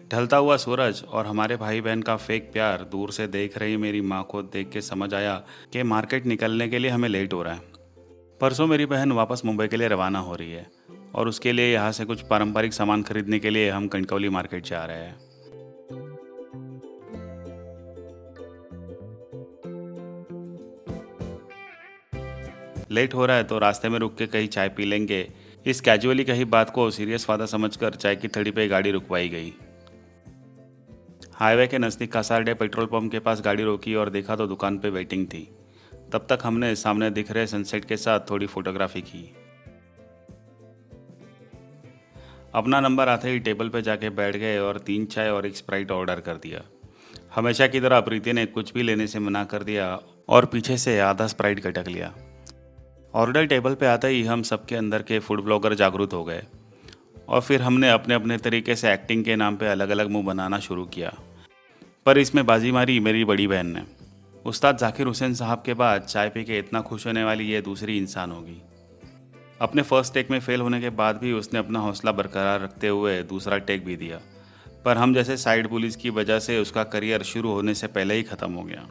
ढलता हुआ सूरज और हमारे भाई बहन का फेक प्यार दूर से देख रही मेरी माँ को देख के समझ आया कि मार्केट निकलने के लिए हमें लेट हो रहा है। परसों मेरी बहन वापस मुंबई के लिए रवाना हो रही है और उसके लिए यहाँ से कुछ पारंपरिक सामान खरीदने के लिए हम कणकवली मार्केट जा रहे हैं। लेट हो रहा है तो रास्ते में रुक के कहीं चाय पी लेंगे। इस कैजुअली कही बात को सीरियस वादा समझकर चाय की थड़ी पे गाड़ी रुकवाई गई। हाईवे के नज़दीक कासारडे पेट्रोल पंप के पास गाड़ी रोकी और देखा तो दुकान पे वेटिंग थी। तब तक हमने सामने दिख रहे सनसेट के साथ थोड़ी फोटोग्राफी की। अपना नंबर आते ही टेबल पे जाके बैठ गए और 3 चाय और एक स्प्राइट ऑर्डर कर दिया। हमेशा की तरह प्रीति ने कुछ भी लेने से मना कर दिया और पीछे से आधा स्प्राइट गटक लिया। ऑर्डर टेबल पे आते ही हम सबके अंदर के फूड ब्लॉगर जागरूक हो गए और फिर हमने अपने अपने तरीके से एक्टिंग के नाम पे अलग अलग मुंह बनाना शुरू किया। पर इसमें बाजी मारी मेरी बड़ी बहन ने। उस्ताद जाकिर हुसैन साहब के बाद चाय पी के इतना खुश होने वाली ये दूसरी इंसान होगी। अपने फर्स्ट टेक में फेल होने के बाद भी उसने अपना हौसला बरकरार रखते हुए दूसरा टेक भी दिया। पर हम जैसे साइड पुलिस की वजह से उसका करियर शुरू होने से पहले ही ख़त्म हो गया।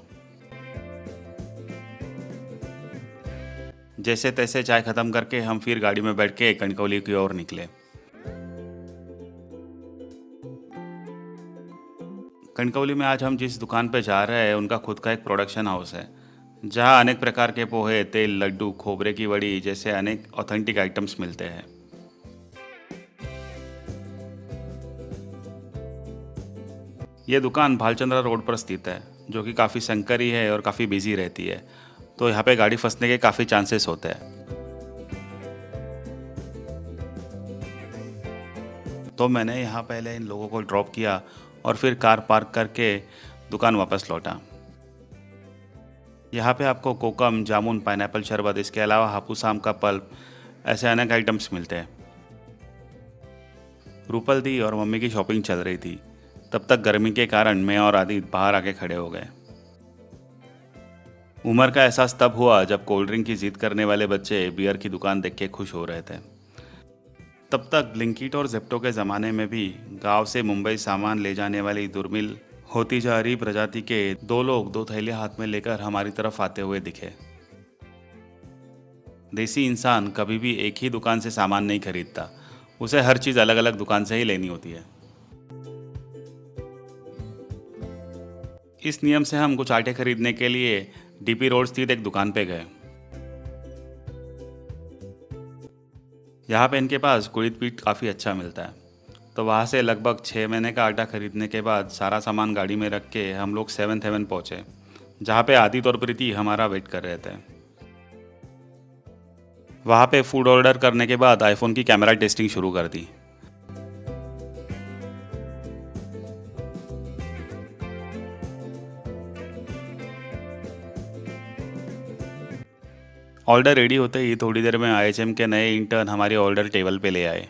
जैसे तैसे चाय ख़त्म करके हम फिर गाड़ी में बैठ के कणकवली की ओर निकले। कणकवली में आज हम जिस दुकान पे जा रहे हैं उनका खुद का एक प्रोडक्शन हाउस है, जहाँ अनेक प्रकार के पोहे, तेल, लड्डू, खोबरे की वड़ी जैसे अनेक ऑथेंटिक आइटम्स मिलते हैं। ये दुकान भालचंद्रा रोड पर स्थित है, जो कि काफ़ी संकरी है और काफ़ी बिजी रहती है, तो यहाँ पे गाड़ी फंसने के काफ़ी चांसेस होते हैं। तो मैंने यहाँ पहले इन लोगों को ड्रॉप किया और फिर कार पार्क करके दुकान वापस लौटा। यहाँ पे आपको कोकम, जामुन, पाइनएप्पल शरबत, इसके अलावा हापूस आम का पल्प, ऐसे अनेक आइटम्स मिलते हैं। रूपल दी और मम्मी की शॉपिंग चल रही थी। तब तक गर्मी के कारण मैं और आदित्य बाहर आके खड़े हो गए। उम्र का एहसास तब हुआ जब कोल्ड ड्रिंक की जिद करने वाले बच्चे बियर की दुकान देख के खुश हो रहे थे। तब तक ब्लिंकिट और जेप्टो के ज़माने में भी गांव से मुंबई सामान ले जाने वाली दुर्मिल होती जा रही प्रजाति के 2 लोग 2 थैले हाथ में लेकर हमारी तरफ आते हुए दिखे। देसी इंसान कभी भी एक ही दुकान से सामान नहीं खरीदता, उसे हर चीज़ अलग अलग दुकान से ही लेनी होती है। इस नियम से हम कुछ आटे खरीदने के लिए डीपी रोड स्थित एक दुकान पे गए। यहाँ पे इनके पास कुड़ित पीठ काफ़ी अच्छा मिलता है, तो वहाँ से लगभग 6 महीने का आटा खरीदने के बाद सारा सामान गाड़ी में रख के हम लोग 7th हेवन पहुँचे, जहाँ पे आदित्य और प्रीति हमारा वेट कर रहे थे। वहाँ पे फूड ऑर्डर करने के बाद आईफोन की कैमरा टेस्टिंग शुरू कर दी। ऑर्डर रेडी होते ही थोड़ी देर में आईएचएम के नए इंटर्न हमारी ऑर्डर टेबल पे ले आए।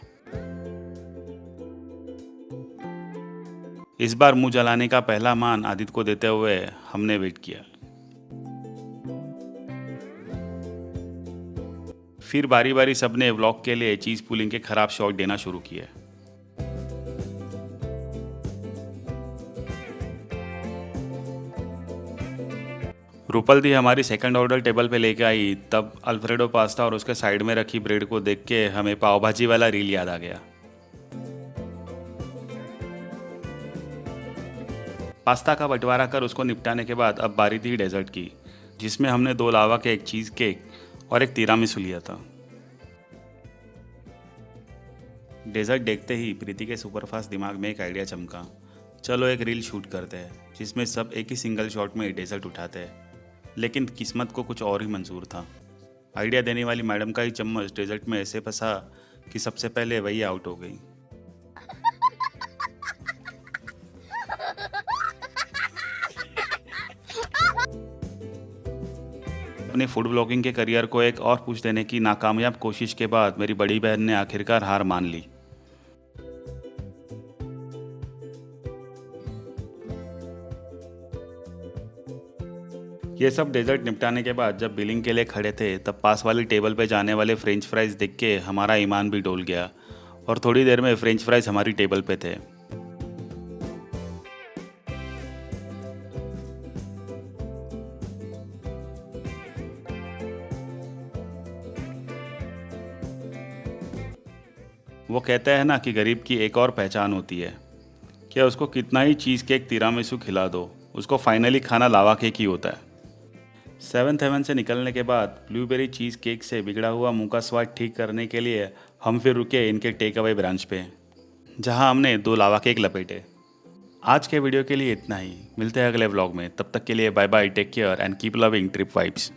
इस बार मुंह जलाने का पहला मान आदित्य को देते हुए हमने वेट किया। फिर बारी बारी सबने व्लॉग के लिए चीज़ पुलिंग के खराब शॉट देना शुरू किए। रूपल दी हमारी सेकंड ऑर्डर टेबल पे लेके आई, तब अल्फ्रेडो पास्ता और उसके साइड में रखी ब्रेड को देख के हमें पाव भाजी वाला रील याद आ गया। पास्ता का बंटवारा कर उसको निपटाने के बाद अब बारी थी डेजर्ट की, जिसमें हमने 2 लावा केक, चीज़ केक और एक तिरामिसू लिया था। डेजर्ट देखते ही प्रीति के सुपरफास्ट दिमाग में एक आइडिया चमका। चलो एक रील शूट करते हैं जिसमें सब एक ही सिंगल शॉट में डेजर्ट उठाते हैं। लेकिन किस्मत को कुछ और ही मंजूर था। आइडिया देने वाली मैडम का ही चम्मच डेजर्ट में ऐसे फंसा कि सबसे पहले वही आउट हो गई। अपने फूड ब्लॉगिंग के करियर को एक और पुश देने की नाकामयाब कोशिश के बाद मेरी बड़ी बहन ने आखिरकार हार मान ली। ये सब डेजर्ट निपटाने के बाद जब बिलिंग के लिए खड़े थे, तब पास वाली टेबल पे जाने वाले फ्रेंच फ्राइज देख के हमारा ईमान भी डोल गया और थोड़ी देर में फ्रेंच फ्राइज हमारी टेबल पे थे। वो कहते हैं ना कि गरीब की एक और पहचान होती है कि उसको कितना ही चीज़ केक तिरामिसू खिला दो, उसको फाइनली खाना लावा केक ही होता है। सेवन्थ हेवन से निकलने के बाद ब्लूबेरी चीज़ केक से बिगड़ा हुआ मुंह का स्वाद ठीक करने के लिए हम फिर रुके इनके टेक अवे ब्रांच पे, जहां हमने 2 लावा केक लपेटे। आज के वीडियो के लिए इतना ही, मिलते हैं अगले व्लॉग में। तब तक के लिए bye bye, take care and keep loving trip vibes.